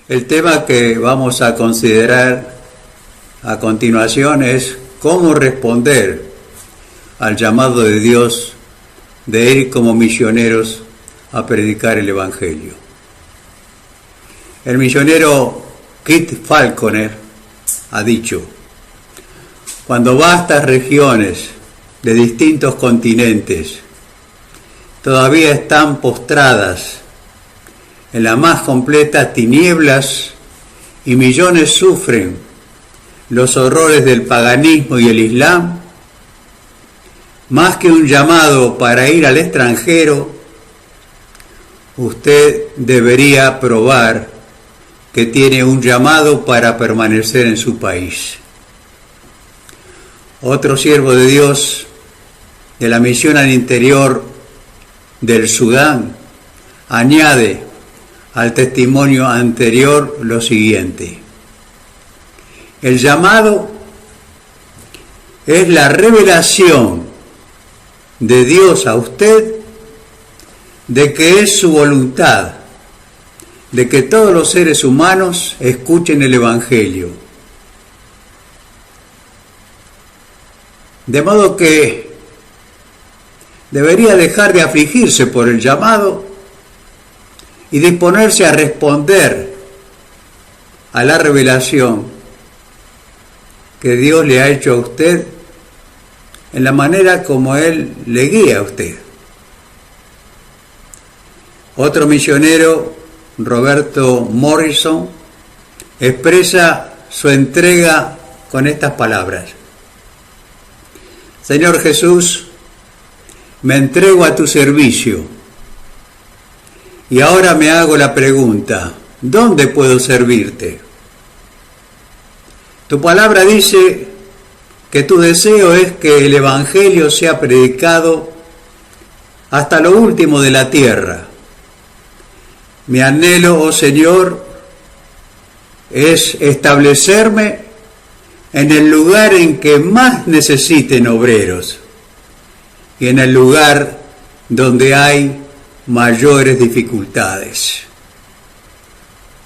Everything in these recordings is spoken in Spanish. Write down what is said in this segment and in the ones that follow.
El tema que vamos a considerar a continuación es cómo responder al llamado de Dios de ir como misioneros a predicar el Evangelio. El misionero Kit Falconer ha dicho: cuando vastas regiones de distintos continentes todavía están postradas en las más completas tinieblas y millones sufren los horrores del paganismo y el Islam, más que un llamado para ir al extranjero, usted debería probar que tiene un llamado para permanecer en su país. Otro siervo de Dios de la misión al interior del Sudán añade al testimonio anterior lo siguiente: el llamado es la revelación de Dios a usted de que es su voluntad de que todos los seres humanos escuchen el Evangelio. De modo que debería dejar de afligirse por el llamado y disponerse a responder a la revelación que Dios le ha hecho a usted en la manera como Él le guía a usted. Otro misionero, Roberto Morrison, expresa su entrega con estas palabras: Señor Jesús, me entrego a tu servicio y ahora me hago la pregunta: ¿dónde puedo servirte? Tu palabra dice que tu deseo es que el Evangelio sea predicado hasta lo último de la tierra. Mi anhelo, oh Señor, es establecerme en el lugar en que más necesiten obreros y en el lugar donde hay mayores dificultades.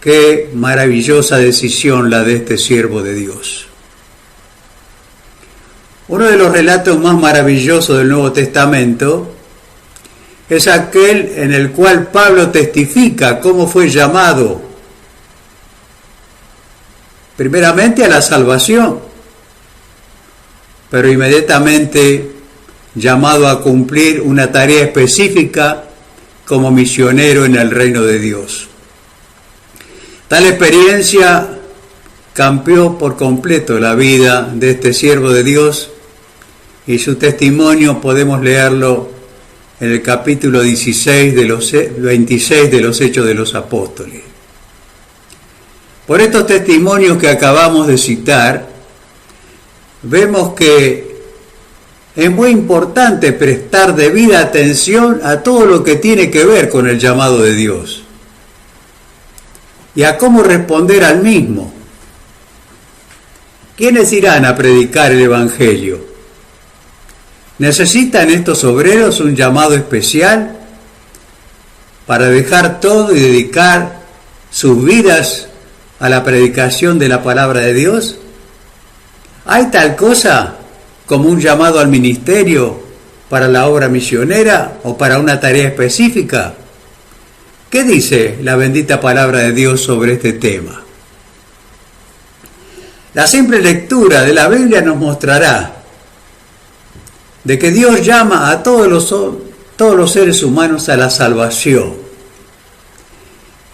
Qué maravillosa decisión la de este siervo de Dios. Uno de los relatos más maravillosos del Nuevo Testamento es aquel en el cual Pablo testifica cómo fue llamado primeramente a la salvación, pero inmediatamente llamado a cumplir una tarea específica como misionero en el reino de Dios. Tal experiencia cambió por completo la vida de este siervo de Dios, y su testimonio podemos leerlo en el capítulo 26 26 de los Hechos de los Apóstoles. Por estos testimonios que acabamos de citar, vemos que es muy importante prestar debida atención a todo lo que tiene que ver con el llamado de Dios y a cómo responder al mismo. ¿Quiénes irán a predicar el Evangelio? ¿Necesitan estos obreros un llamado especial para dejar todo y dedicar sus vidas a la predicación de la palabra de Dios? ¿Hay tal cosa como un llamado al ministerio para la obra misionera o para una tarea específica? ¿Qué dice la bendita palabra de Dios sobre este tema? La simple lectura de la Biblia nos mostrará de que Dios llama a todos los seres humanos a la salvación.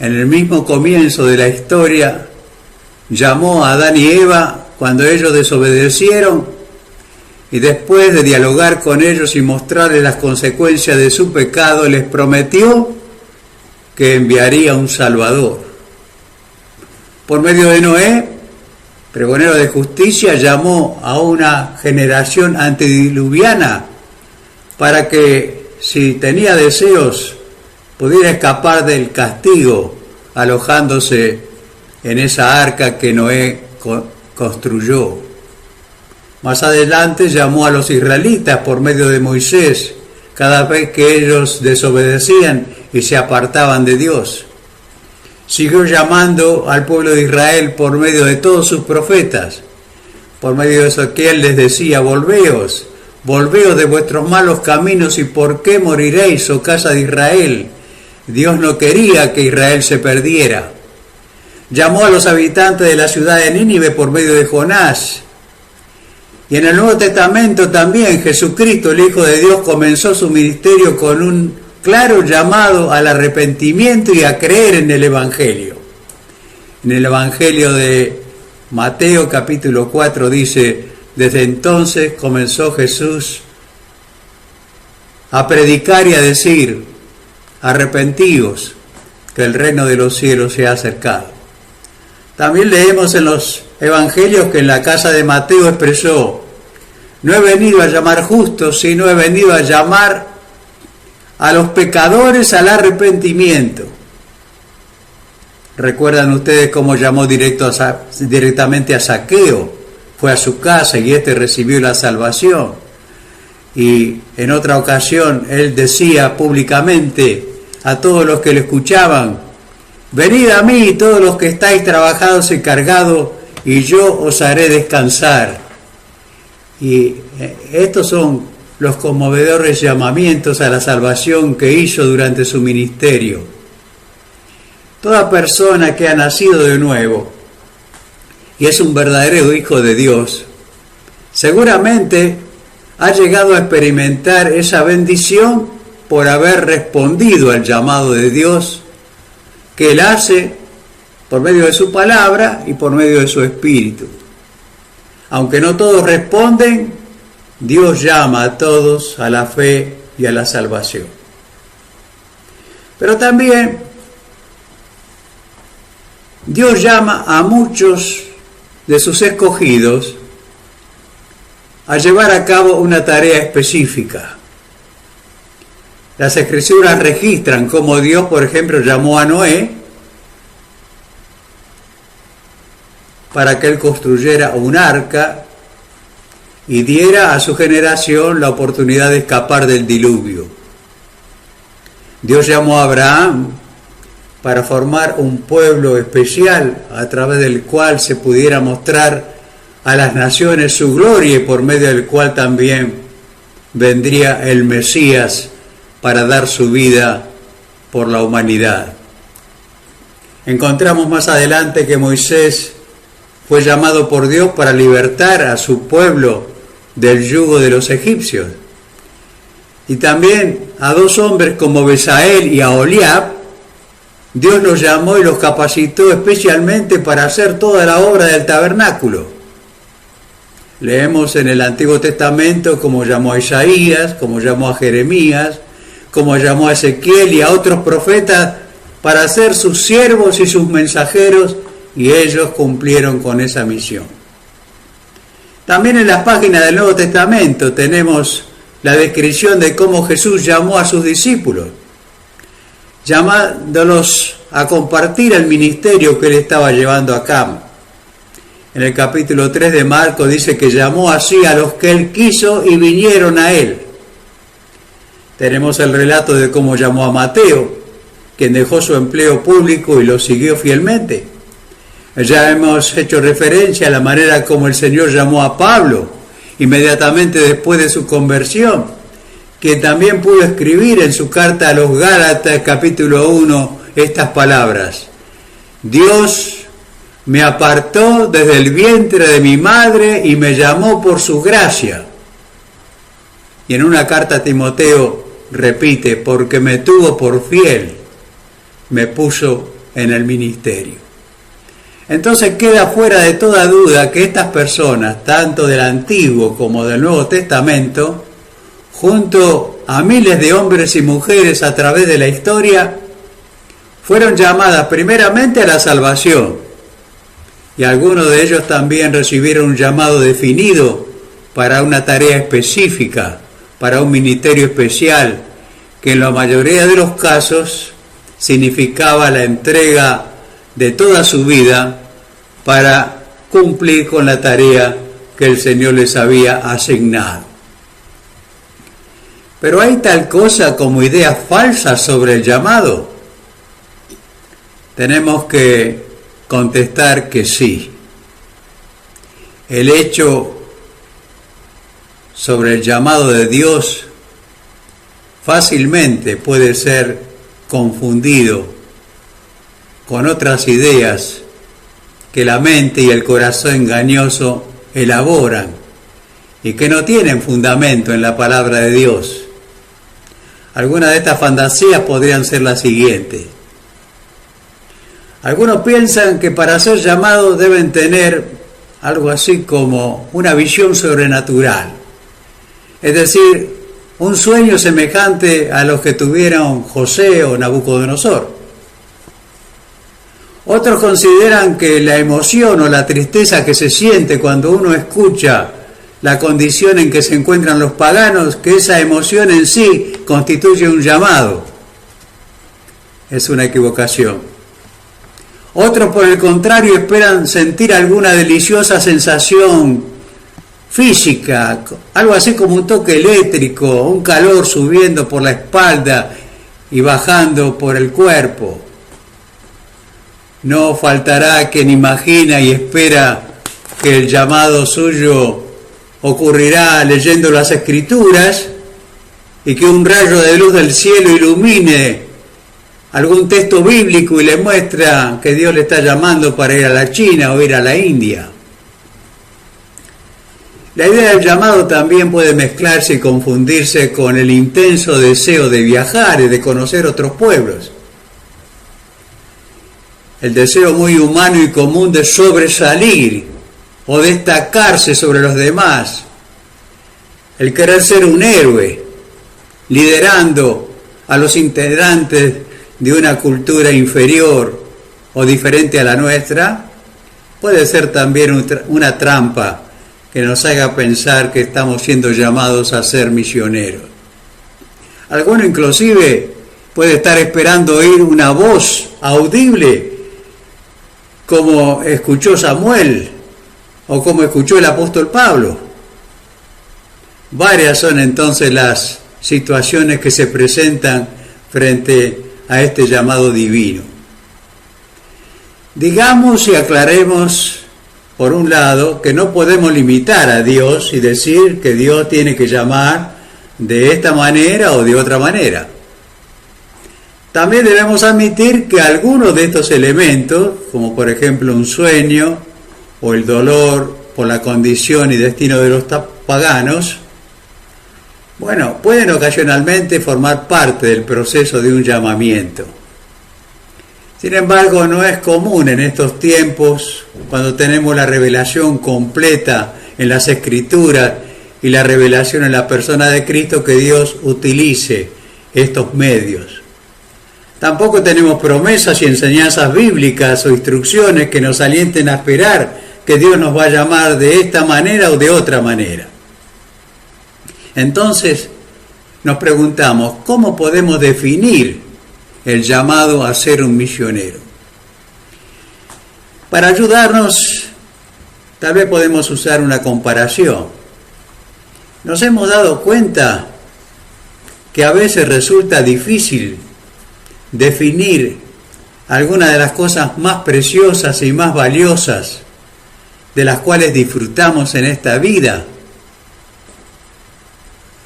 En el mismo comienzo de la historia, llamó a Adán y Eva cuando ellos desobedecieron, y después de dialogar con ellos y mostrarles las consecuencias de su pecado, les prometió que enviaría un Salvador. Por medio de Noé, pregonero de justicia, llamó a una generación antediluviana para que, si tenía deseos, pudiera escapar del castigo alojándose en esa arca que Noé construyó. Más adelante llamó a los israelitas por medio de Moisés cada vez que ellos desobedecían y se apartaban de Dios. siguió llamando al pueblo de Israel por medio de todos sus profetas. Por medio de Ezequiel les decía: volveos de vuestros malos caminos, y ¿por qué moriréis, oh casa de Israel? Dios no quería que Israel se perdiera. Llamó a los habitantes de la ciudad de Nínive por medio de Jonás. Y en el Nuevo Testamento también Jesucristo, el Hijo de Dios, comenzó su ministerio con un claro llamado al arrepentimiento y a creer en el Evangelio. En el Evangelio de Mateo capítulo 4 dice: desde entonces comenzó Jesús a predicar y a decir: arrepentíos, que el reino de los cielos se ha acercado. También leemos en los evangelios que en la casa de Mateo expresó: no he venido a llamar justos, sino he venido a llamar a los pecadores al arrepentimiento. ¿Recuerdan ustedes cómo llamó directamente a Zaqueo? Fue a su casa y éste recibió la salvación. Y en otra ocasión él decía públicamente a todos los que le escuchaban: venid a mí todos los que estáis trabajados y cargados, y yo os haré descansar. Y estos son los conmovedores llamamientos a la salvación que hizo durante su ministerio. Toda persona que ha nacido de nuevo y es un verdadero hijo de Dios, seguramente ha llegado a experimentar esa bendición por haber respondido al llamado de Dios que Él hace por medio de su palabra y por medio de su Espíritu. Aunque no todos responden, Dios llama a todos a la fe y a la salvación. Pero también Dios llama a muchos de sus escogidos a llevar a cabo una tarea específica. Las Escrituras registran cómo Dios, por ejemplo, llamó a Noé para que él construyera un arca y diera a su generación la oportunidad de escapar del diluvio. Dios llamó a Abraham para formar un pueblo especial a través del cual se pudiera mostrar a las naciones su gloria, y por medio del cual también vendría el Mesías para dar su vida por la humanidad. Encontramos más adelante que Moisés fue llamado por Dios para libertar a su pueblo del yugo de los egipcios. Y también a dos hombres como Besael y Aholiab, Dios los llamó y los capacitó especialmente para hacer toda la obra del tabernáculo. Leemos en el Antiguo Testamento cómo llamó a Isaías, cómo llamó a Jeremías, cómo llamó a Ezequiel y a otros profetas para ser sus siervos y sus mensajeros, y ellos cumplieron con esa misión. También en las páginas del Nuevo Testamento tenemos la descripción de cómo Jesús llamó a sus discípulos, llamándolos a compartir el ministerio que él estaba llevando a cabo. En el capítulo 3 de Marcos dice que llamó así a los que él quiso y vinieron a él. Tenemos el relato de cómo llamó a Mateo, quien dejó su empleo público y lo siguió fielmente. Ya hemos hecho referencia a la manera como el Señor llamó a Pablo inmediatamente después de su conversión, que también pudo escribir en su carta a los Gálatas capítulo 1 estas palabras: Dios me apartó desde el vientre de mi madre y me llamó por su gracia. Y en una carta a Timoteo repite: porque me tuvo por fiel, me puso en el ministerio. Entonces queda fuera de toda duda que estas personas, tanto del Antiguo como del Nuevo Testamento, junto a miles de hombres y mujeres a través de la historia, fueron llamadas primeramente a la salvación, y algunos de ellos también recibieron un llamado definido para una tarea específica, para un ministerio especial, que en la mayoría de los casos significaba la entrega de toda su vida para cumplir con la tarea que el Señor les había asignado. Pero hay tal cosa como ideas falsas sobre el llamado. tenemos que contestar que sí. El hecho sobre el llamado de Dios fácilmente puede ser confundido con otras ideas que la mente y el corazón engañoso elaboran y que no tienen fundamento en la palabra de Dios. Algunas de estas fantasías podrían ser las siguientes. Algunos piensan que para ser llamados deben tener algo así como una visión sobrenatural, es decir, un sueño semejante a los que tuvieron José o Nabucodonosor. Otros consideran que la emoción o la tristeza que se siente cuando uno escucha la condición en que se encuentran los paganos, que esa emoción en sí constituye un llamado. Es una equivocación. Otros, por el contrario, esperan sentir alguna deliciosa sensación física, algo así como un toque eléctrico, un calor subiendo por la espalda y bajando por el cuerpo. No faltará quien imagina y espera que el llamado suyo ocurrirá leyendo las Escrituras y que un rayo de luz del cielo ilumine algún texto bíblico y le muestra que Dios le está llamando para ir a la China o ir a la India. La idea del llamado también puede mezclarse y confundirse con el intenso deseo de viajar y de conocer otros pueblos. El deseo muy humano y común de sobresalir o destacarse sobre los demás. El querer ser un héroe, liderando a los integrantes de una cultura inferior o diferente a la nuestra, puede ser también una trampa que nos haga pensar que estamos siendo llamados a ser misioneros. Alguno inclusive puede estar esperando oír una voz audible como escuchó Samuel o como escuchó el apóstol Pablo. Varias son entonces las situaciones que se presentan frente a este llamado divino. Digamos y aclaremos, por un lado, que no podemos limitar a Dios y decir que Dios tiene que llamar de esta manera o de otra manera. También debemos admitir que algunos de estos elementos, como por ejemplo un sueño o el dolor por la condición y destino de los paganos, pueden ocasionalmente formar parte del proceso de un llamamiento. Sin embargo, no es común en estos tiempos, cuando tenemos la revelación completa en las Escrituras y la revelación en la persona de Cristo, que Dios utilice estos medios. Tampoco tenemos promesas y enseñanzas bíblicas o instrucciones que nos alienten a esperar que Dios nos va a llamar de esta manera o de otra manera. Entonces, nos preguntamos, ¿cómo podemos definir el llamado a ser un misionero? Para ayudarnos, tal vez podemos usar una comparación. Nos hemos dado cuenta que a veces resulta difícil definir algunas de las cosas más preciosas y más valiosas de las cuales disfrutamos en esta vida.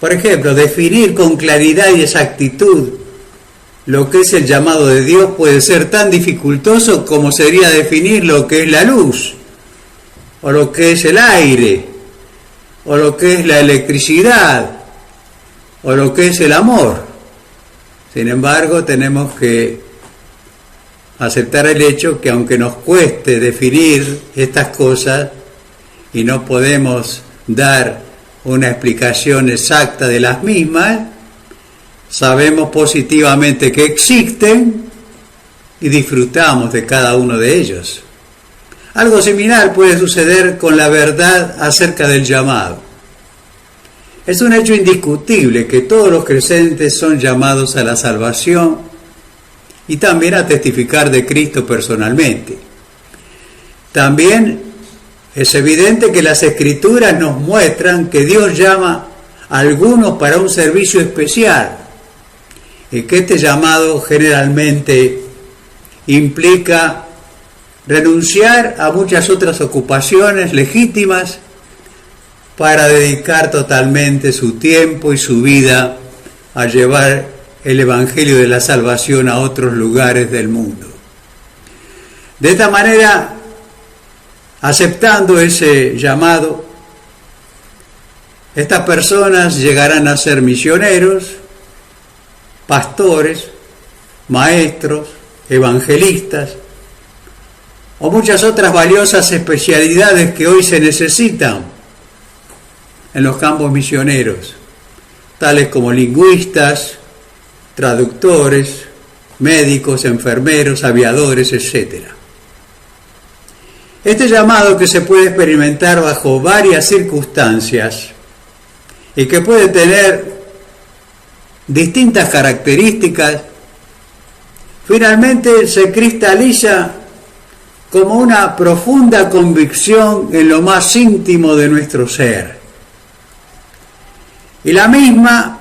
Por ejemplo, definir con claridad y exactitud lo que es el llamado de Dios puede ser tan dificultoso como sería definir lo que es la luz, o lo que es el aire, o lo que es la electricidad, o lo que es el amor. Sin embargo, tenemos que aceptar el hecho que aunque nos cueste definir estas cosas y no podemos dar una explicación exacta de las mismas, sabemos positivamente que existen y disfrutamos de cada uno de ellos. Algo similar puede suceder con la verdad acerca del llamado. Es un hecho indiscutible que todos los creyentes son llamados a la salvación y también a testificar de Cristo personalmente. También es evidente que las Escrituras nos muestran que Dios llama a algunos para un servicio especial y que este llamado generalmente implica renunciar a muchas otras ocupaciones legítimas para dedicar totalmente su tiempo y su vida a llevar el Evangelio de la salvación a otros lugares del mundo. De esta manera, aceptando ese llamado, estas personas llegarán a ser misioneros, pastores, maestros, evangelistas o muchas otras valiosas especialidades que hoy se necesitan en los campos misioneros, tales como lingüistas, traductores, médicos, enfermeros, aviadores, etc. Este llamado, que se puede experimentar bajo varias circunstancias y que puede tener distintas características, finalmente se cristaliza como una profunda convicción en lo más íntimo de nuestro ser. Y la misma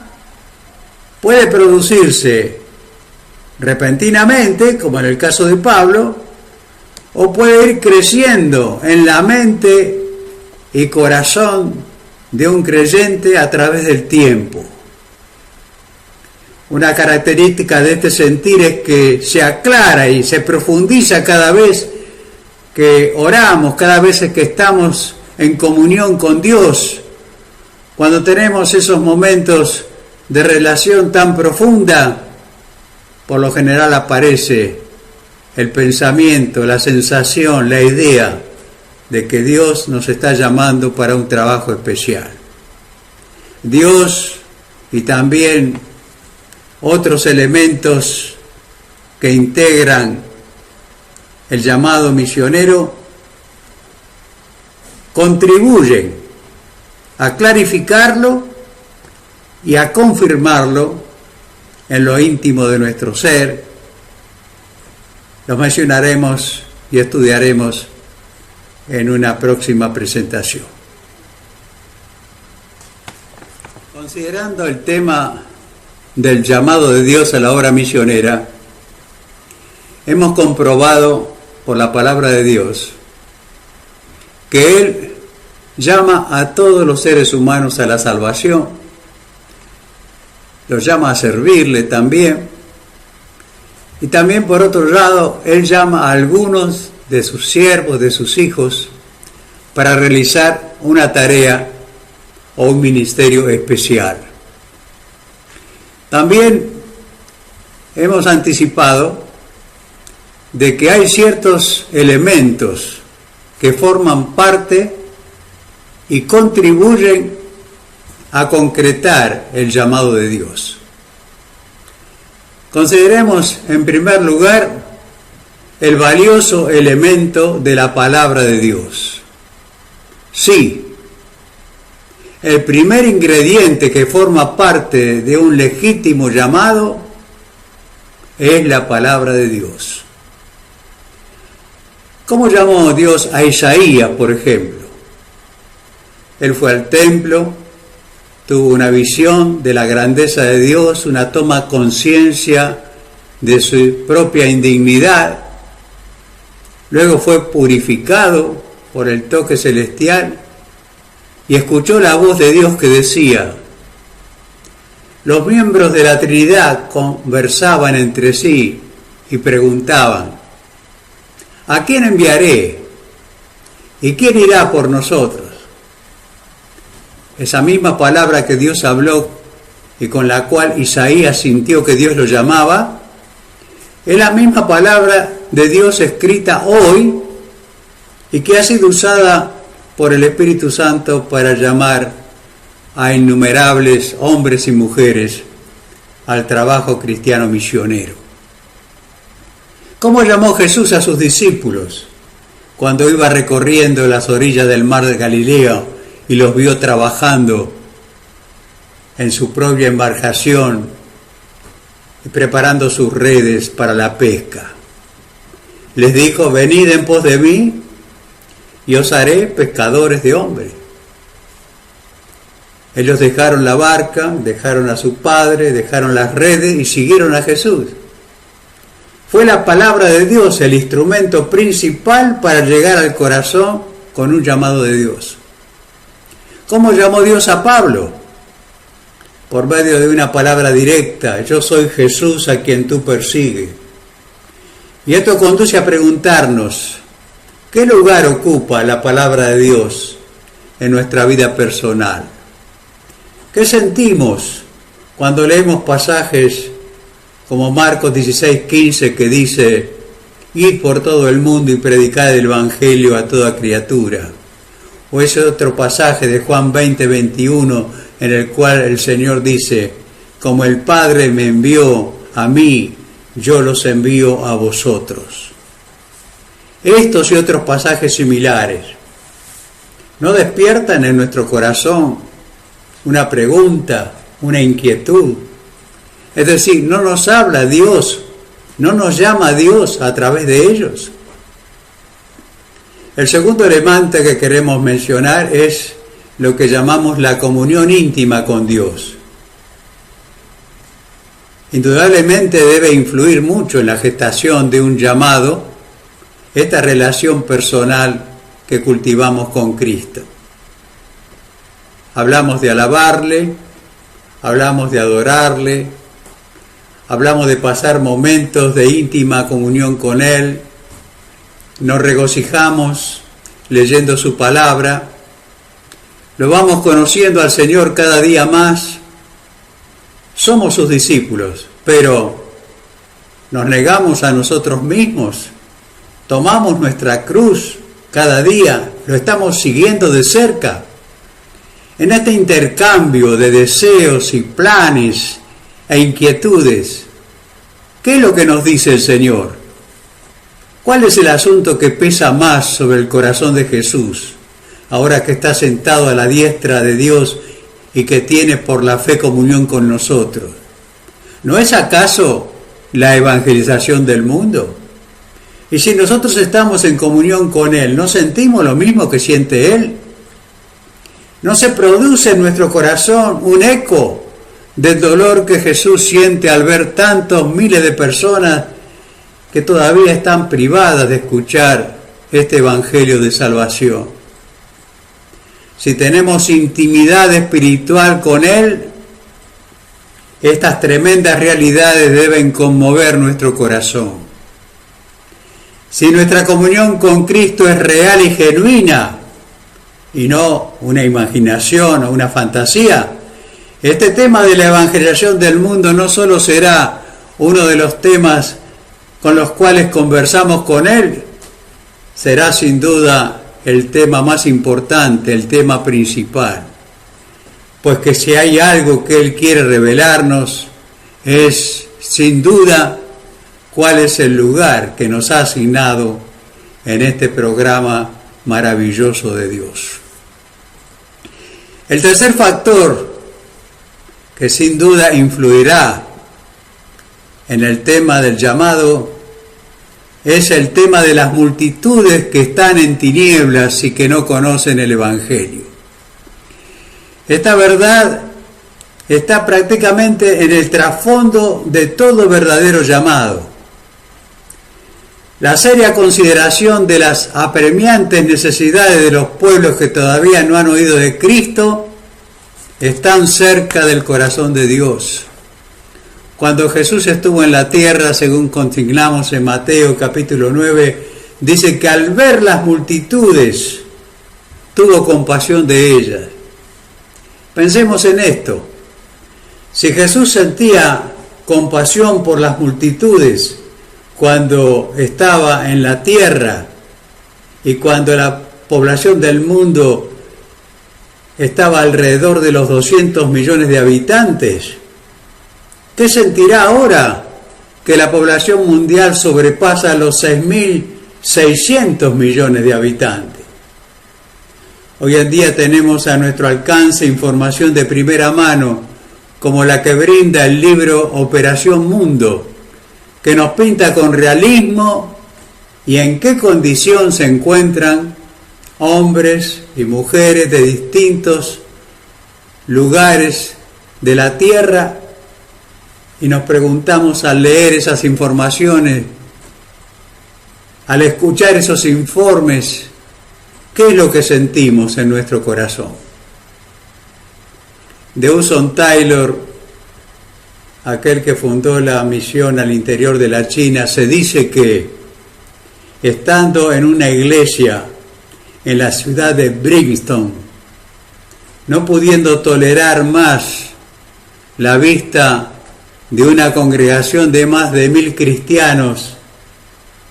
puede producirse repentinamente, como en el caso de Pablo, o puede ir creciendo en la mente y corazón de un creyente a través del tiempo. Una característica de este sentir es que se aclara y se profundiza cada vez que oramos, cada vez que estamos en comunión con Dios. Cuando tenemos esos momentos de relación tan profunda, por lo general aparece el pensamiento, la sensación, la idea de que Dios nos está llamando para un trabajo especial. Dios y también otros elementos que integran el llamado misionero contribuyen a clarificarlo y a confirmarlo en lo íntimo de nuestro ser. Los mencionaremos y estudiaremos en una próxima presentación. Considerando el tema del llamado de Dios a la obra misionera, hemos comprobado por la palabra de Dios que Él llama a todos los seres humanos a la salvación, los llama a servirle también, y también por otro lado Él llama a algunos de sus siervos, de sus hijos, para realizar una tarea o un ministerio especial. También hemos anticipado de que hay ciertos elementos que forman parte y contribuyen a concretar el llamado de Dios. Consideremos en primer lugar el valioso elemento de la palabra de Dios. Sí, el primer ingrediente que forma parte de un legítimo llamado es la palabra de Dios. ¿Cómo llamó Dios a Isaías, por ejemplo? Él fue al templo, tuvo una visión de la grandeza de Dios, una toma conciencia de su propia indignidad. Luego fue purificado por el toque celestial y escuchó la voz de Dios que decía: los miembros de la Trinidad conversaban entre sí y preguntaban: ¿a quién enviaré? ¿Y quién irá por nosotros? Esa misma palabra que Dios habló y con la cual Isaías sintió que Dios lo llamaba, es la misma palabra de Dios escrita hoy y que ha sido usada por el Espíritu Santo para llamar a innumerables hombres y mujeres al trabajo cristiano misionero. ¿Cómo llamó Jesús a sus discípulos cuando iba recorriendo las orillas del mar de Galilea y los vio trabajando en su propia embarcación y preparando sus redes para la pesca? Les dijo: venid en pos de mí y os haré pescadores de hombres. Ellos dejaron la barca, dejaron a su padre, dejaron las redes y siguieron a Jesús. Fue la palabra de Dios el instrumento principal para llegar al corazón con un llamado de Dios. ¿Cómo llamó Dios a Pablo? Por medio de una palabra directa: yo soy Jesús a quien tú persigues. Y esto conduce a preguntarnos, ¿qué lugar ocupa la palabra de Dios en nuestra vida personal? ¿Qué sentimos cuando leemos pasajes como Marcos 16:15, que dice: id por todo el mundo y predicad el Evangelio a toda criatura? O ese otro pasaje de Juan 20:21, en el cual el Señor dice: como el Padre me envió a mí, yo los envío a vosotros. Estos y otros pasajes similares ¿no despiertan en nuestro corazón una pregunta, una inquietud? Es decir, ¿no nos habla Dios, no nos llama Dios a través de ellos? El segundo elemento que queremos mencionar es lo que llamamos la comunión íntima con Dios. Indudablemente debe influir mucho en la gestación de un llamado esta relación personal que cultivamos con Cristo. Hablamos de alabarle, hablamos de adorarle, hablamos de pasar momentos de íntima comunión con Él, nos regocijamos leyendo su palabra, lo vamos conociendo al Señor cada día más. Somos sus discípulos, pero nos negamos a nosotros mismos, tomamos nuestra cruz cada día, lo estamos siguiendo de cerca. En este intercambio de deseos y planes e inquietudes, ¿qué es lo que nos dice el Señor? ¿Cuál es el asunto que pesa más sobre el corazón de Jesús, ahora que está sentado a la diestra de Dios y que tiene por la fe comunión con nosotros? ¿No es acaso la evangelización del mundo? Y si nosotros estamos en comunión con Él, ¿no sentimos lo mismo que siente Él? ¿No se produce en nuestro corazón un eco del dolor que Jesús siente al ver tantos miles de personas que todavía están privadas de escuchar este evangelio de salvación? Si tenemos intimidad espiritual con Él, estas tremendas realidades deben conmover nuestro corazón. Si nuestra comunión con Cristo es real y genuina, y no una imaginación o una fantasía, este tema de la evangelización del mundo no solo será uno de los temas con los cuales conversamos con Él, será sin duda el tema más importante, el tema principal. Pues que si hay algo que Él quiere revelarnos, es sin duda cuál es el lugar que nos ha asignado en este programa maravilloso de Dios. El tercer factor que sin duda influirá en el tema del llamado es el tema de las multitudes que están en tinieblas y que no conocen el Evangelio. Esta verdad está prácticamente en el trasfondo de todo verdadero llamado. La seria consideración de las apremiantes necesidades de los pueblos que todavía no han oído de Cristo están cerca del corazón de Dios. Cuando Jesús estuvo en la tierra, según consignamos en Mateo capítulo 9, dice que al ver las multitudes tuvo compasión de ellas. Pensemos en esto. Si Jesús sentía compasión por las multitudes cuando estaba en la tierra y cuando la población del mundo estaba alrededor de los 200 millones de habitantes, ¿qué sentirá ahora que la población mundial sobrepasa los 6.600 millones de habitantes? Hoy en día tenemos a nuestro alcance información de primera mano, como la que brinda el libro Operación Mundo, que nos pinta con realismo y en qué condición se encuentran hombres y mujeres de distintos lugares de la tierra, y nos preguntamos al leer esas informaciones, al escuchar esos informes, ¿qué es lo que sentimos en nuestro corazón? De Hudson Taylor, aquel que fundó la misión al interior de la China, se dice que, estando en una iglesia en la ciudad de Brighton, no pudiendo tolerar más la vista de una congregación de más de 1000 cristianos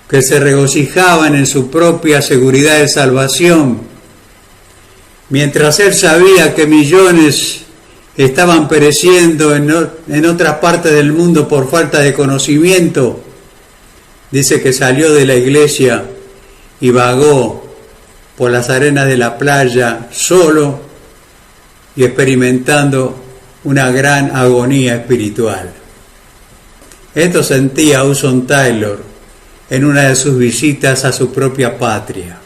que se regocijaban en su propia seguridad de salvación, mientras él sabía que millones estaban pereciendo en otras partes del mundo por falta de conocimiento, dice que salió de la iglesia y vagó por las arenas de la playa solo y experimentando una gran agonía espiritual. Esto sentía Hudson Taylor en una de sus visitas a su propia patria.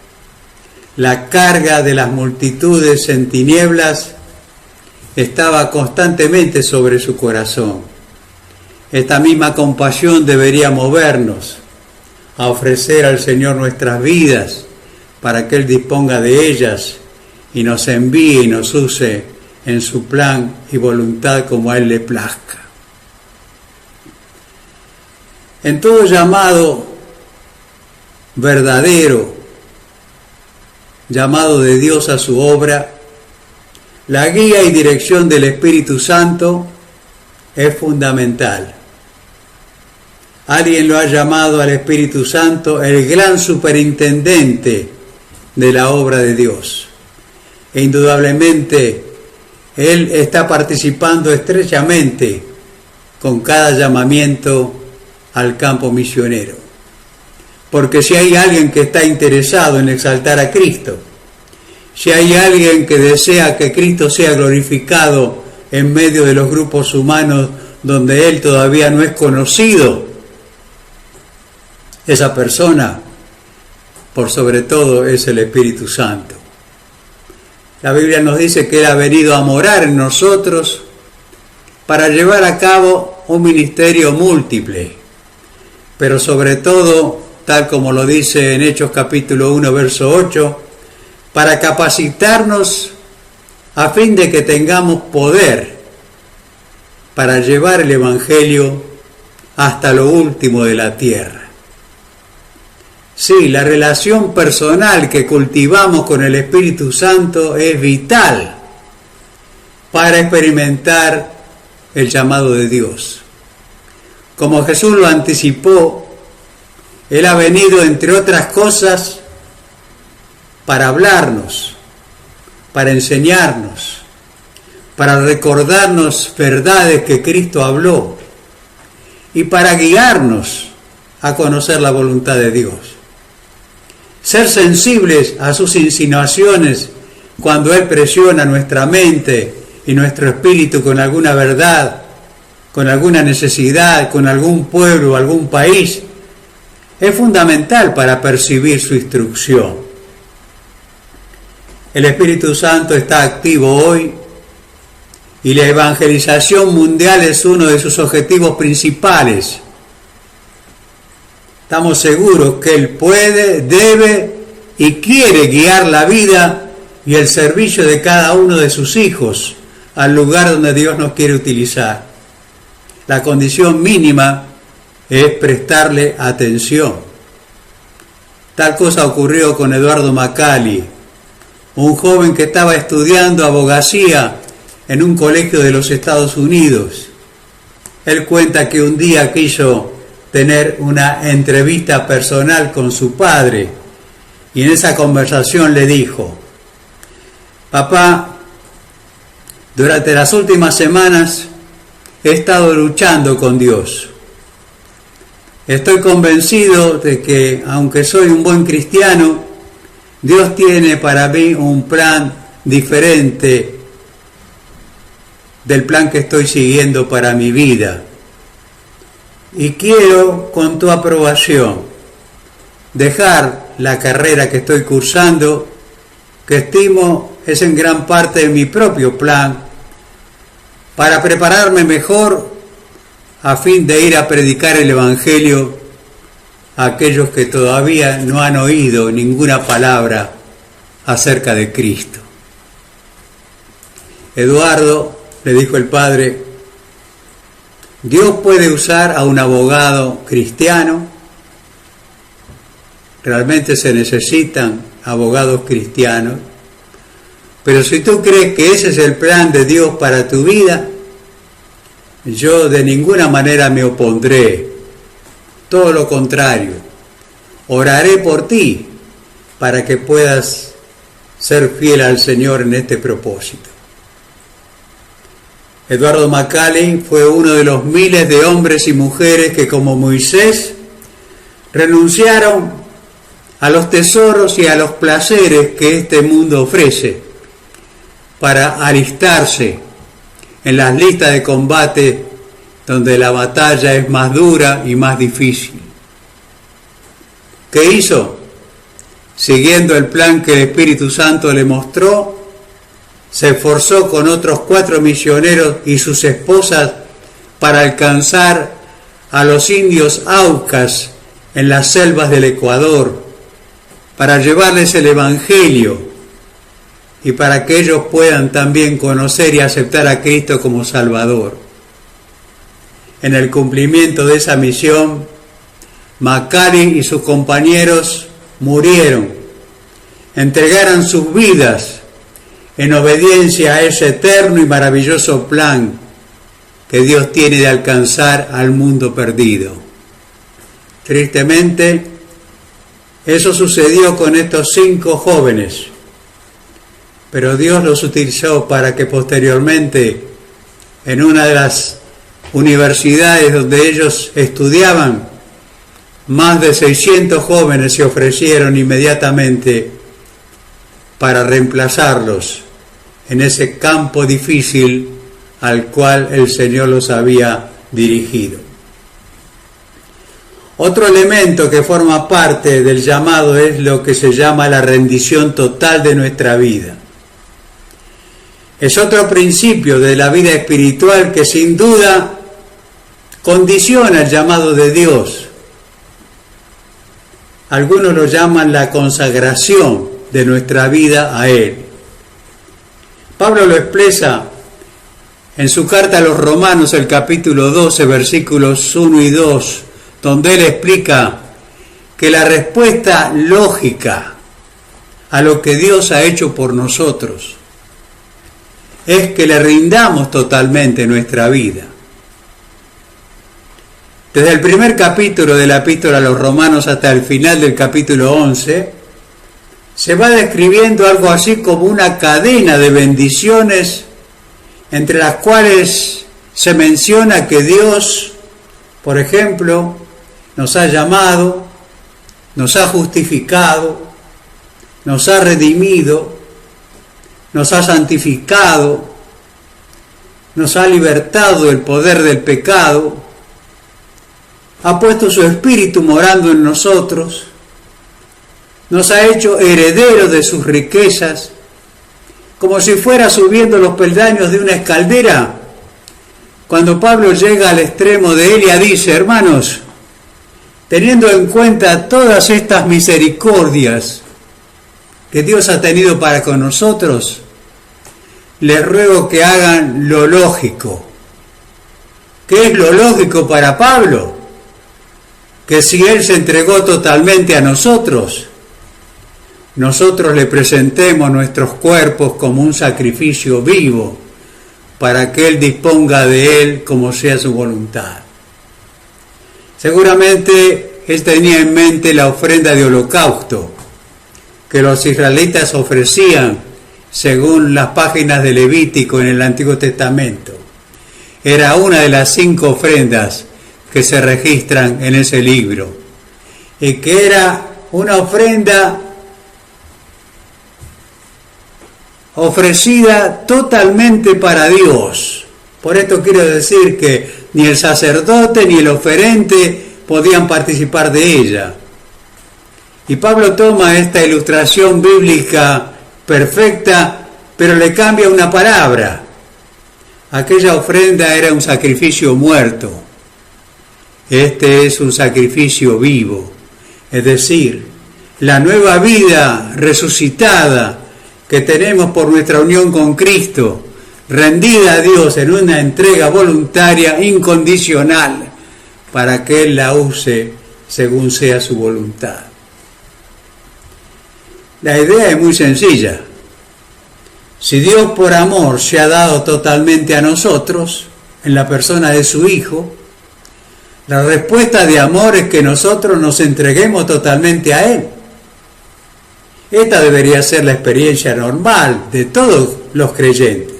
La carga de las multitudes en tinieblas estaba constantemente sobre su corazón. Esta misma compasión debería movernos a ofrecer al Señor nuestras vidas para que Él disponga de ellas y nos envíe y nos use en su plan y voluntad como a Él le plazca. En todo llamado verdadero, llamado de Dios a su obra, la guía y dirección del Espíritu Santo es fundamental. Alguien lo ha llamado al Espíritu Santo el gran superintendente de la obra de Dios. E indudablemente Él está participando estrechamente con cada llamamiento al campo misionero. Porque si hay alguien que está interesado en exaltar a Cristo, si hay alguien que desea que Cristo sea glorificado en medio de los grupos humanos donde Él todavía no es conocido, esa persona, por sobre todo, es el Espíritu Santo. La Biblia nos dice que Él ha venido a morar en nosotros para llevar a cabo un ministerio múltiple, pero sobre todo, tal como lo dice en Hechos capítulo 1, verso 8, para capacitarnos a fin de que tengamos poder para llevar el Evangelio hasta lo último de la tierra. Sí, la relación personal que cultivamos con el Espíritu Santo es vital para experimentar el llamado de Dios. Como Jesús lo anticipó, Él ha venido, entre otras cosas, para hablarnos, para enseñarnos, para recordarnos verdades que Cristo habló y para guiarnos a conocer la voluntad de Dios. Ser sensibles a sus insinuaciones cuando Él presiona nuestra mente y nuestro espíritu con alguna verdad, con alguna necesidad, con algún pueblo, algún país, es fundamental para percibir su instrucción. El Espíritu Santo está activo hoy y la evangelización mundial es uno de sus objetivos principales. Estamos seguros que Él puede, debe y quiere guiar la vida y el servicio de cada uno de sus hijos al lugar donde Dios nos quiere utilizar. La condición mínima es prestarle atención. Tal cosa ocurrió con Eduardo Macali, un joven que estaba estudiando abogacía en un colegio de los Estados Unidos. Él cuenta que un día quiso tener una entrevista personal con su padre y en esa conversación le dijo: papá, durante las últimas semanas he estado luchando con Dios. Estoy convencido de que, aunque soy un buen cristiano, Dios tiene para mí un plan diferente del plan que estoy siguiendo para mi vida. Y quiero, con tu aprobación, dejar la carrera que estoy cursando, que estimo es en gran parte mi propio plan, para prepararme mejor a fin de ir a predicar el Evangelio a aquellos que todavía no han oído ninguna palabra acerca de Cristo. Eduardo, le dijo el padre, Dios puede usar a un abogado cristiano. Realmente se necesitan abogados cristianos. Pero si tú crees que ese es el plan de Dios para tu vida, yo de ninguna manera me opondré. Todo lo contrario, oraré por ti para que puedas ser fiel al Señor en este propósito. Eduardo Macaulay fue uno de los miles de hombres y mujeres que, como Moisés, renunciaron a los tesoros y a los placeres que este mundo ofrece para alistarse en las listas de combate donde la batalla es más dura y más difícil. ¿Qué hizo? Siguiendo el plan que el Espíritu Santo le mostró, se esforzó con otros 4 misioneros y sus esposas para alcanzar a los indios Aucas en las selvas del Ecuador, para llevarles el Evangelio y para que ellos puedan también conocer y aceptar a Cristo como Salvador. En el cumplimiento de esa misión, Macaulay y sus compañeros murieron, entregaron sus vidas en obediencia a ese eterno y maravilloso plan que Dios tiene de alcanzar al mundo perdido. Tristemente, eso sucedió con estos 5 jóvenes, pero Dios los utilizó para que posteriormente, en una de las universidades donde ellos estudiaban, más de 600 jóvenes se ofrecieron inmediatamente para reemplazarlos en ese campo difícil al cual el Señor los había dirigido. Otro elemento que forma parte del llamado es lo que se llama la rendición total de nuestra vida. Es otro principio de la vida espiritual que sin duda condiciona el llamado de Dios. Algunos lo llaman la consagración de nuestra vida a Él. Pablo lo expresa en su carta a los Romanos, el capítulo 12, versículos 1 y 2, donde él explica que la respuesta lógica a lo que Dios ha hecho por nosotros es que le rindamos totalmente nuestra vida. Desde el primer capítulo de la epístola a los Romanos hasta el final del capítulo 11, se va describiendo algo así como una cadena de bendiciones entre las cuales se menciona que Dios, por ejemplo, nos ha llamado, nos ha justificado, nos ha redimido, nos ha santificado, nos ha libertado del poder del pecado, ha puesto su Espíritu morando en nosotros, nos ha hecho herederos de sus riquezas, como si fuera subiendo los peldaños de una escalera. Cuando Pablo llega al extremo de Elia, dice: hermanos, teniendo en cuenta todas estas misericordias que Dios ha tenido para con nosotros, les ruego que hagan lo lógico. ¿Qué es lo lógico para Pablo? Que si Él se entregó totalmente a nosotros, nosotros le presentemos nuestros cuerpos como un sacrificio vivo, para que Él disponga de él como sea su voluntad. Seguramente Él tenía en mente la ofrenda de holocausto que los israelitas ofrecían según las páginas de Levítico en el Antiguo Testamento. Era una de las 5 ofrendas que se registran en ese libro, y que era una ofrenda ofrecida totalmente para Dios. Por esto quiero decir que ni el sacerdote ni el oferente podían participar de ella. Y Pablo toma esta ilustración bíblica perfecta, pero le cambia una palabra. Aquella ofrenda era un sacrificio muerto. Este es un sacrificio vivo, es decir, la nueva vida resucitada que tenemos por nuestra unión con Cristo, rendida a Dios en una entrega voluntaria, incondicional, para que Él la use según sea su voluntad. La idea es muy sencilla. Si Dios por amor se ha dado totalmente a nosotros, en la persona de su Hijo, la respuesta de amor es que nosotros nos entreguemos totalmente a Él. Esta debería ser la experiencia normal de todos los creyentes.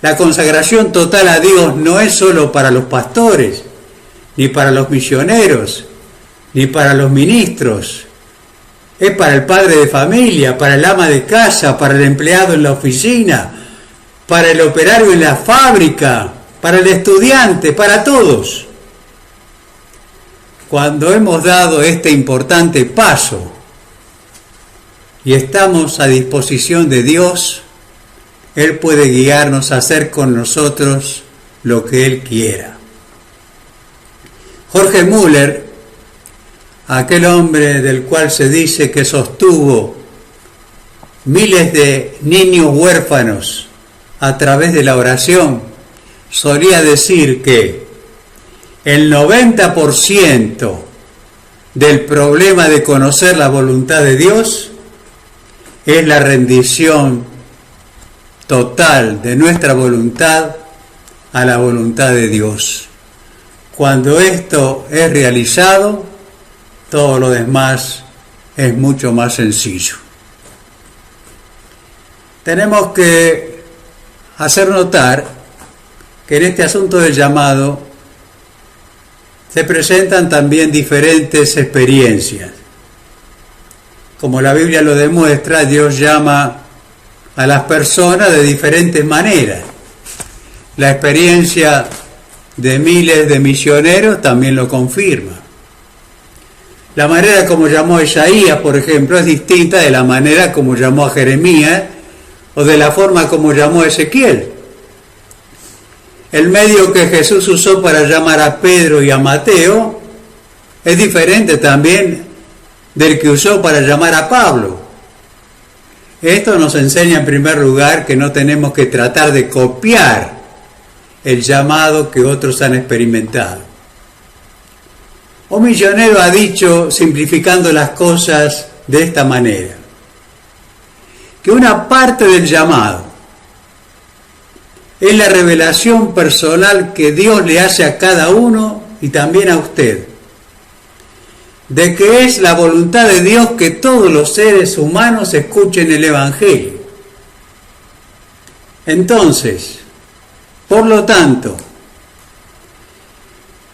La consagración total a Dios no es solo para los pastores, ni para los misioneros, ni para los ministros. Es para el padre de familia, para el ama de casa, para el empleado en la oficina, para el operario en la fábrica, para el estudiante, para todos. Cuando hemos dado este importante paso y estamos a disposición de Dios, Él puede guiarnos a hacer con nosotros lo que Él quiera. Jorge Müller, aquel hombre del cual se dice que sostuvo miles de niños huérfanos a través de la oración, solía decir que el 90% del problema de conocer la voluntad de Dios es la rendición total de nuestra voluntad a la voluntad de Dios. Cuando esto es realizado, todo lo demás es mucho más sencillo. Tenemos que hacer notar que en este asunto del llamado se presentan también diferentes experiencias. Como la Biblia lo demuestra, Dios llama a las personas de diferentes maneras. La experiencia de miles de misioneros también lo confirma. La manera como llamó a Isaías, por ejemplo, es distinta de la manera como llamó a Jeremías o de la forma como llamó a Ezequiel. El medio que Jesús usó para llamar a Pedro y a Mateo es diferente también del que usó para llamar a Pablo. Esto nos enseña en primer lugar que no tenemos que tratar de copiar el llamado que otros han experimentado. Un misionero ha dicho, simplificando las cosas de esta manera, que una parte del llamado es la revelación personal que Dios le hace a cada uno y también a usted, de que es la voluntad de Dios que todos los seres humanos escuchen el Evangelio. Entonces, por lo tanto,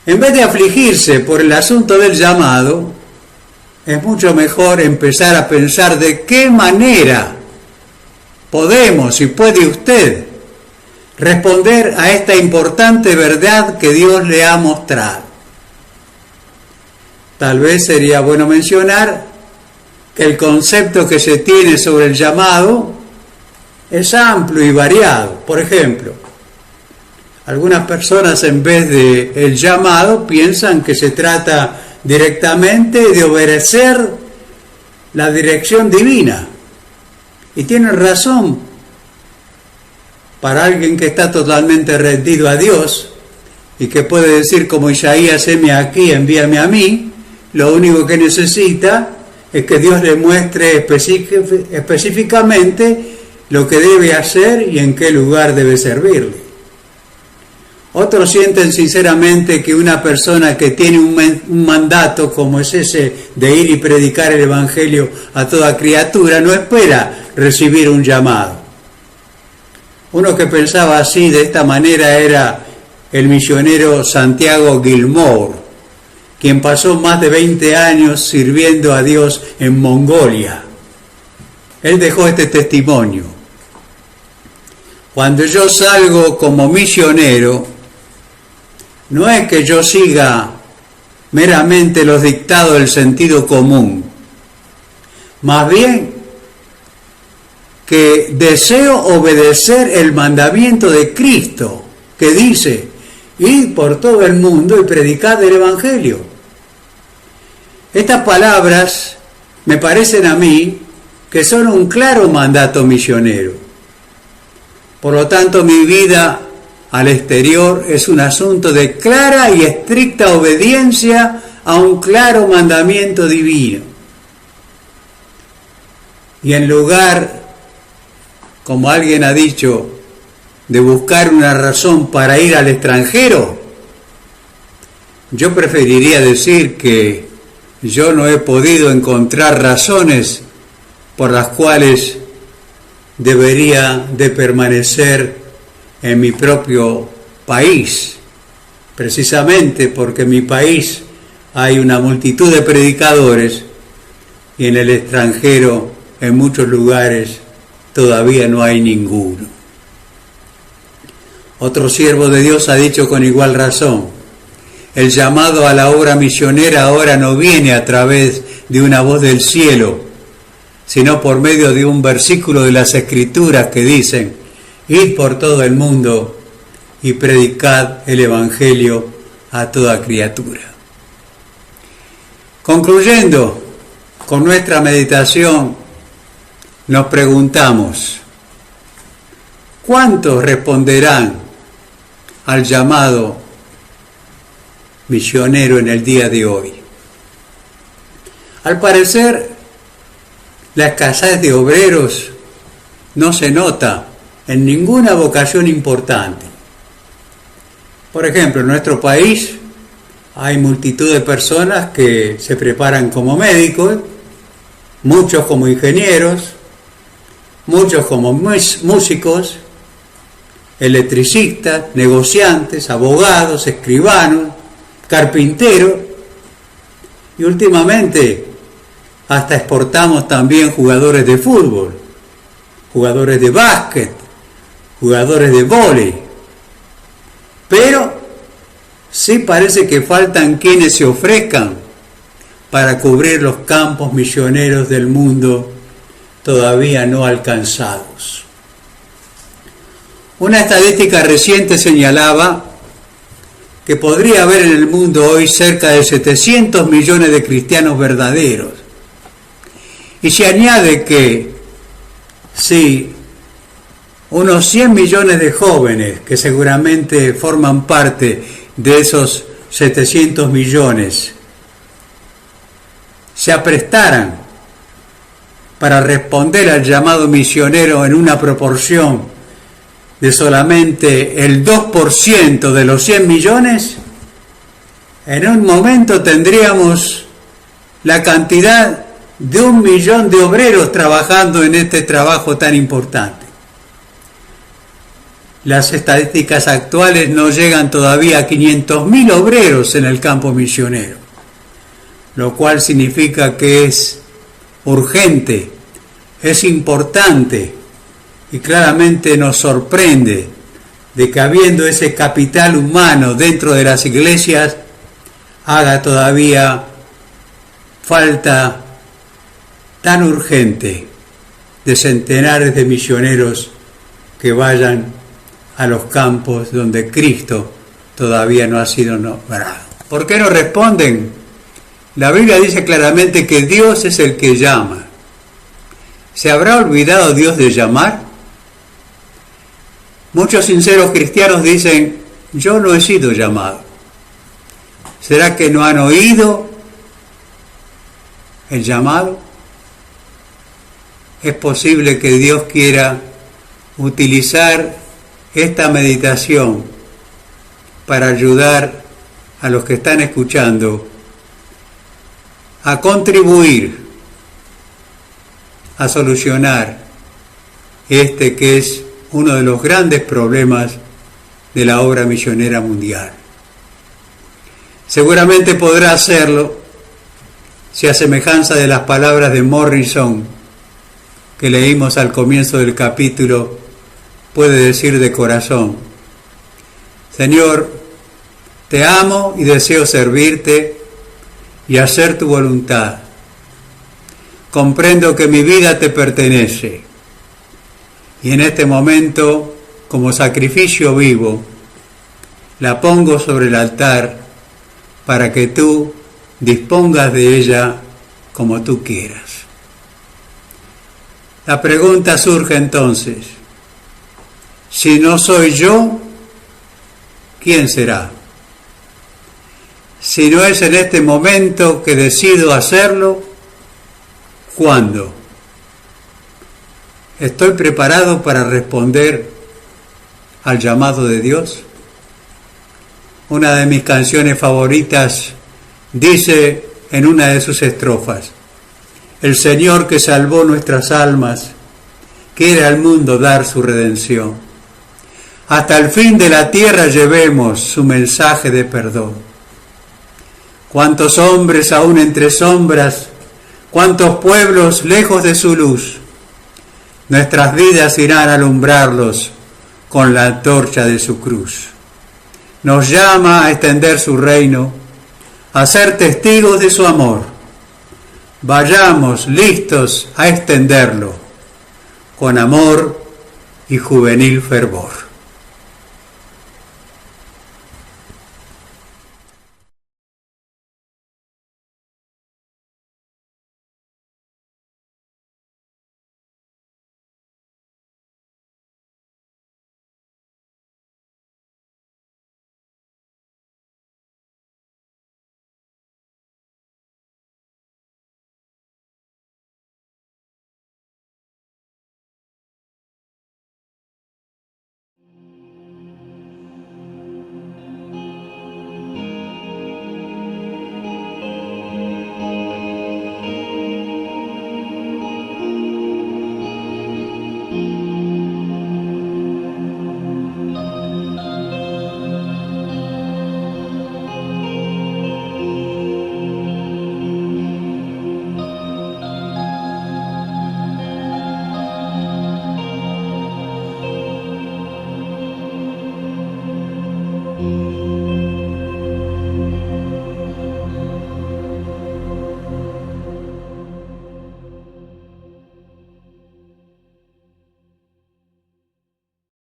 en vez de afligirse por el asunto del llamado, es mucho mejor empezar a pensar de qué manera podemos y puede usted responder a esta importante verdad que Dios le ha mostrado. Tal vez sería bueno mencionar que el concepto que se tiene sobre el llamado es amplio y variado. Por ejemplo, algunas personas en vez de el llamado piensan que se trata directamente de obedecer la dirección divina. Y tienen razón. Para alguien que está totalmente rendido a Dios y que puede decir como Isaías, heme aquí, envíame a mí, lo único que necesita es que Dios le muestre específicamente lo que debe hacer y en qué lugar debe servirle. Otros sienten sinceramente que una persona que tiene un mandato como es ese de ir y predicar el Evangelio a toda criatura no espera recibir un llamado. Uno que pensaba así, de esta manera, era el misionero Santiago Gilmour, quien pasó más de 20 años sirviendo a Dios en Mongolia. Él dejó este testimonio: cuando yo salgo como misionero, no es que yo siga meramente los dictados del sentido común, más bien que deseo obedecer el mandamiento de Cristo, que dice: id por todo el mundo y predicad el Evangelio. Estas palabras me parecen a mí que son un claro mandato misionero. Por lo tanto, mi vida al exterior es un asunto de clara y estricta obediencia a un claro mandamiento divino. Y en lugar, como alguien ha dicho, de buscar una razón para ir al extranjero, yo preferiría decir que yo no he podido encontrar razones por las cuales debería de permanecer en mi propio país, precisamente porque en mi país hay una multitud de predicadores y en el extranjero, en muchos lugares, todavía no hay ninguno. Otro siervo de Dios ha dicho con igual razón: el llamado a la obra misionera ahora no viene a través de una voz del cielo, sino por medio de un versículo de las Escrituras que dicen: id por todo el mundo y predicad el Evangelio a toda criatura. Concluyendo con nuestra meditación, nos preguntamos: ¿cuántos responderán al llamado misionero en el día de hoy? Al parecer, la escasez de obreros no se nota en ninguna vocación importante. Por ejemplo, en nuestro país hay multitud de personas que se preparan como médicos, muchos como ingenieros, muchos como músicos, electricistas, negociantes, abogados, escribanos, carpinteros, y últimamente hasta exportamos también jugadores de fútbol, jugadores de básquet, jugadores de vóley. Pero sí parece que faltan quienes se ofrezcan para cubrir los campos misioneros del mundo todavía no alcanzados. Una estadística reciente señalaba que podría haber en el mundo hoy cerca de 700 millones de cristianos verdaderos. Y se añade que si unos 100 millones de jóvenes, que seguramente forman parte de esos 700 millones, se aprestaran para responder al llamado misionero en una proporción de solamente el 2% de los 100 millones, en un momento tendríamos la cantidad de 1 millón de obreros trabajando en este trabajo tan importante. Las estadísticas actuales no llegan todavía a 500.000 obreros en el campo misionero, lo cual significa que es urgente, es importante, y claramente nos sorprende de que habiendo ese capital humano dentro de las iglesias, haga todavía falta tan urgente de centenares de misioneros que vayan a los campos donde Cristo todavía no ha sido nombrado. ¿Por qué no responden? La Biblia dice claramente que Dios es el que llama. ¿Se habrá olvidado Dios de llamar? Muchos sinceros cristianos dicen: yo no he sido llamado. ¿Será que no han oído el llamado? Es posible que Dios quiera utilizar esta meditación para ayudar a los que están escuchando a contribuir a solucionar este que es uno de los grandes problemas de la obra misionera mundial. Seguramente podrá hacerlo si, a semejanza de las palabras de Morrison que leímos al comienzo del capítulo, puede decir de corazón: Señor, te amo y deseo servirte y hacer tu voluntad. Comprendo que mi vida te pertenece y en este momento, como sacrificio vivo, la pongo sobre el altar para que tú dispongas de ella como tú quieras. La pregunta surge entonces, si no soy yo, ¿quién será? Si no es en este momento que decido hacerlo, ¿cuándo? ¿Estoy preparado para responder al llamado de Dios? Una de mis canciones favoritas dice en una de sus estrofas: el Señor que salvó nuestras almas quiere al mundo dar su redención. Hasta el fin de la tierra llevemos su mensaje de perdón. Cuántos hombres aún entre sombras, cuántos pueblos lejos de su luz, nuestras vidas irán a alumbrarlos con la antorcha de su cruz. Nos llama a extender su reino, a ser testigos de su amor. Vayamos listos a extenderlo con amor y juvenil fervor.